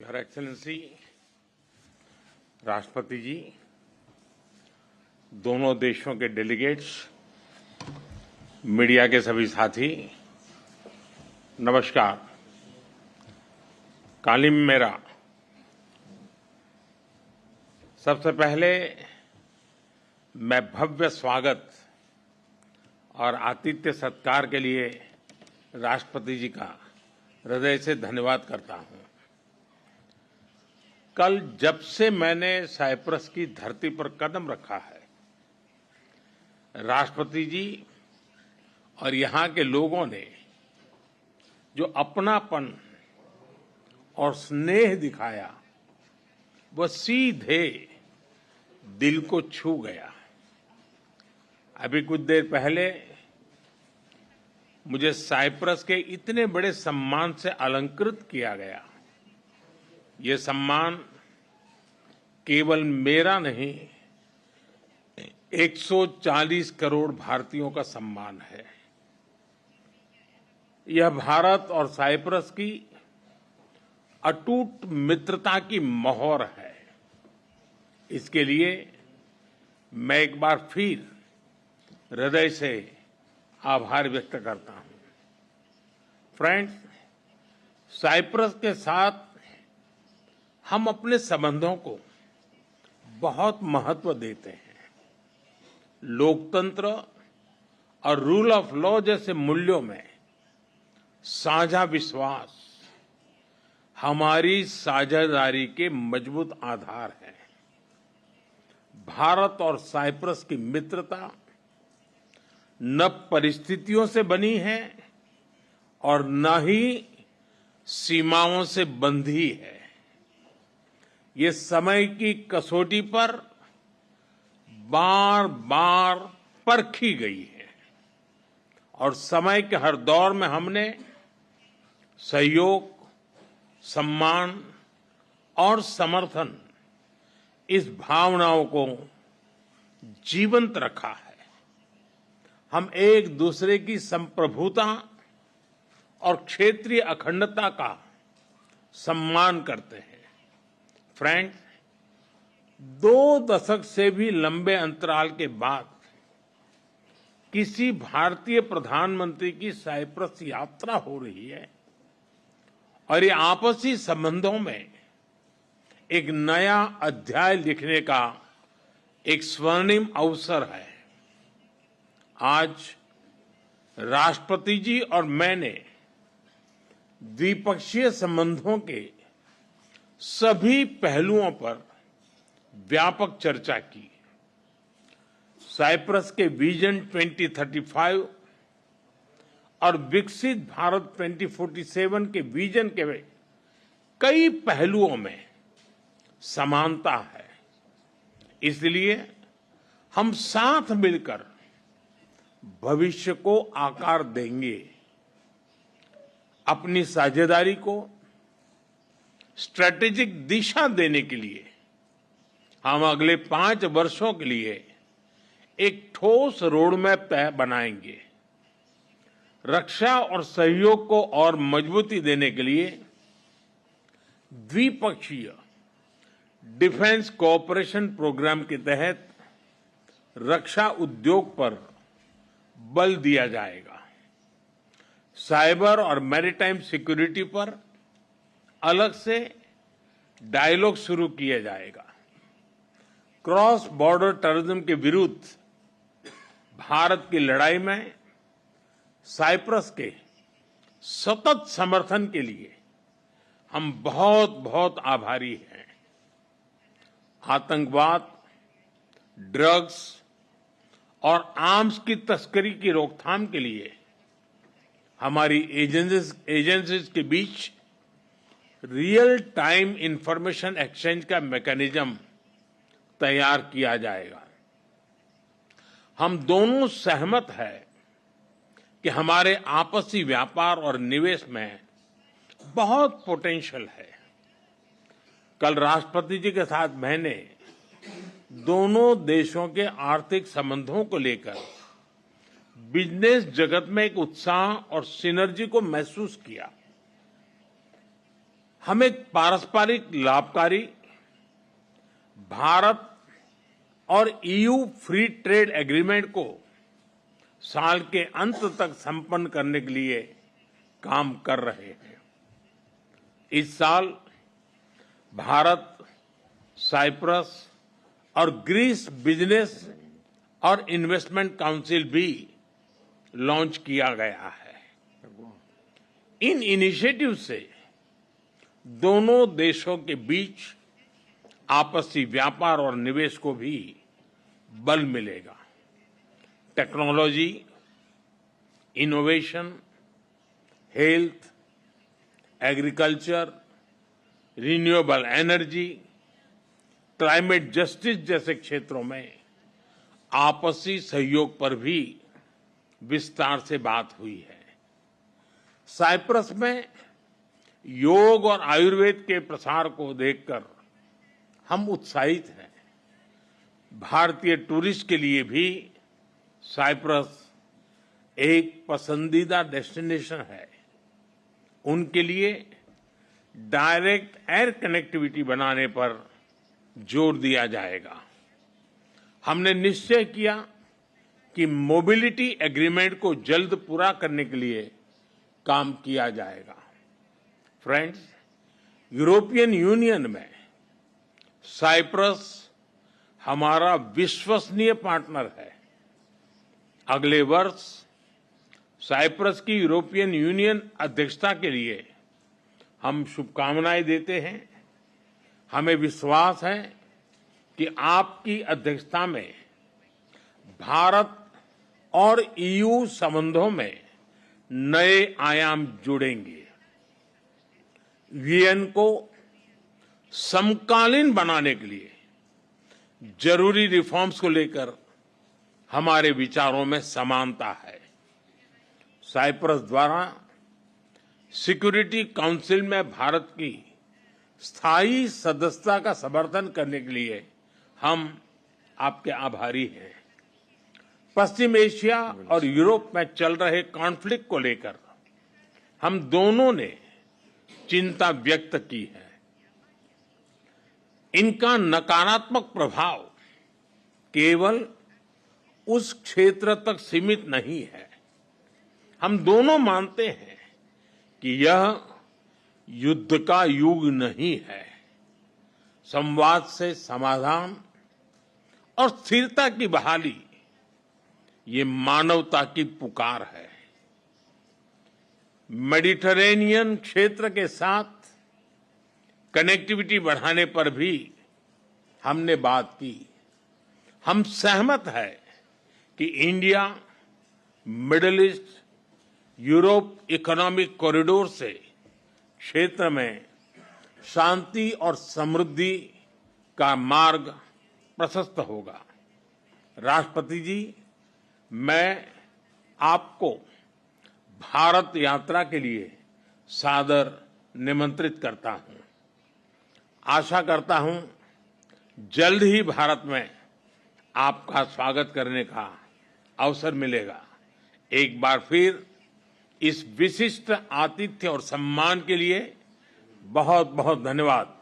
हर excellency, राष्ट्रपति जी, दोनों देशों के डेलीगेट्स, मीडिया के सभी साथी, नमस्कार। कालिम मेरा। सबसे पहले मैं भव्य स्वागत और आतिथ्य सत्कार के लिए राष्ट्रपति जी का हृदय से धन्यवाद करता हूं। कल जब से मैंने साइप्रस की धरती पर कदम रखा है, राष्ट्रपति जी और यहां के लोगों ने जो अपनापन और स्नेह दिखाया, वह सीधे दिल को छू गया। अभी कुछ देर पहले मुझे साइप्रस के इतने बड़े सम्मान से अलंकृत किया गया। ये सम्मान केवल मेरा नहीं, 140 करोड़ भारतीयों का सम्मान है। यह भारत और साइप्रस की अटूट मित्रता की मोहर है। इसके लिए मैं एक बार फिर हृदय से आभार व्यक्त करता हूं। फ्रेंड्स, साइप्रस के साथ हम अपने संबंधों को बहुत महत्व देते हैं। लोकतंत्र और रूल ऑफ लॉ जैसे मूल्यों में साझा विश्वास हमारी साझेदारी के मजबूत आधार है। भारत और साइप्रस की मित्रता न परिस्थितियों से बनी है और न ही सीमाओं से बंधी है। ये समय की कसौटी पर बार बार परखी गई है और समय के हर दौर में हमने सहयोग, सम्मान और समर्थन, इस भावनाओं को जीवंत रखा है। हम एक दूसरे की संप्रभुता और क्षेत्रीय अखंडता का सम्मान करते हैं। फ्रेंड्स, 2 दशक से भी लंबे अंतराल के बाद किसी भारतीय प्रधानमंत्री की साइप्रस यात्रा हो रही है और ये आपसी संबंधों में एक नया अध्याय लिखने का एक स्वर्णिम अवसर है। आज राष्ट्रपति जी और मैंने द्विपक्षीय संबंधों के सभी पहलुओं पर व्यापक चर्चा की। साइप्रस के विजन 2035 और विकसित भारत 2047 के विजन के कई पहलुओं में समानता है। इसलिए हम साथ मिलकर भविष्य को आकार देंगे। अपनी साझेदारी को स्ट्रैटेजिक दिशा देने के लिए हम अगले 5 वर्षों के लिए एक ठोस रोडमैप बनाएंगे। रक्षा और सहयोग को और मजबूती देने के लिए द्विपक्षीय डिफेंस कोऑपरेशन प्रोग्राम के तहत रक्षा उद्योग पर बल दिया जाएगा। साइबर और मैरीटाइम सिक्योरिटी पर अलग से डायलॉग शुरू किया जाएगा। क्रॉस बॉर्डर टेररिज्म के विरुद्ध भारत की लड़ाई में साइप्रस के सतत समर्थन के लिए हम बहुत बहुत आभारी हैं। आतंकवाद, ड्रग्स और आर्म्स की तस्करी की रोकथाम के लिए हमारी एजेंसीज के बीच रियल टाइम इंफॉर्मेशन एक्सचेंज का मैकेनिज्म तैयार किया जाएगा। हम दोनों सहमत हैं कि हमारे आपसी व्यापार और निवेश में बहुत पोटेंशियल है। कल राष्ट्रपति जी के साथ मैंने दोनों देशों के आर्थिक संबंधों को लेकर बिजनेस जगत में एक उत्साह और सिनर्जी को महसूस किया। हम एक पारस्परिक लाभकारी भारत और ईयू फ्री ट्रेड एग्रीमेंट को साल के अंत तक संपन्न करने के लिए काम कर रहे हैं। इस साल भारत, साइप्रस और ग्रीस बिजनेस और इन्वेस्टमेंट काउंसिल भी लॉन्च किया गया है। इन इनिशिएटिव से दोनों देशों के बीच आपसी व्यापार और निवेश को भी बल मिलेगा। Technology, innovation, health, agriculture, renewable energy, climate justice जैसे क्षेत्रों में आपसी सहयोग पर भी विस्तार से बात हुई है। साइप्रस में योग और आयुर्वेद के प्रसार को देखकर हम उत्साहित हैं। भारतीय टूरिस्ट के लिए भी साइप्रस एक पसंदीदा डेस्टिनेशन है। उनके लिए डायरेक्ट एयर कनेक्टिविटी बनाने पर जोर दिया जाएगा। हमने निश्चय किया कि मोबिलिटी एग्रीमेंट को जल्द पूरा करने के लिए काम किया जाएगा। फ्रेंड्स, यूरोपियन यूनियन में साइप्रस हमारा विश्वसनीय पार्टनर है। अगले वर्ष साइप्रस की यूरोपियन यूनियन अध्यक्षता के लिए हम शुभकामनाएं देते हैं। हमें विश्वास है कि आपकी अध्यक्षता में भारत और ईयू संबंधों में नए आयाम जुड़ेंगे। वीएन को समकालीन बनाने के लिए जरूरी रिफॉर्म्स को लेकर हमारे विचारों में समानता है। साइप्रस द्वारा सिक्योरिटी काउंसिल में भारत की स्थायी सदस्यता का समर्थन करने के लिए हम आपके आभारी हैं। पश्चिम एशिया और यूरोप में चल रहे कॉन्फ्लिक्ट को लेकर हम दोनों ने चिंता व्यक्त की है। इनका नकारात्मक प्रभाव केवल उस क्षेत्र तक सीमित नहीं है। हम दोनों मानते हैं कि यह युद्ध का युग नहीं है। संवाद से समाधान और स्थिरता की बहाली ये मानवता की पुकार है। मेडिटरेनियन क्षेत्र के साथ कनेक्टिविटी बढ़ाने पर भी हमने बात की। हम सहमत है कि India middle east Europe economic corridor से क्षेत्र में शांति और समृद्धि का मार्ग प्रशस्त होगा। राष्ट्रपति जी, मैं आपको भारत यात्रा के लिए सादर निमंत्रित करता हूं। आशा करता हूं जल्द ही भारत में आपका स्वागत करने का अवसर मिलेगा। एक बार फिर इस विशिष्ट आतिथ्य और सम्मान के लिए बहुत बहुत धन्यवाद।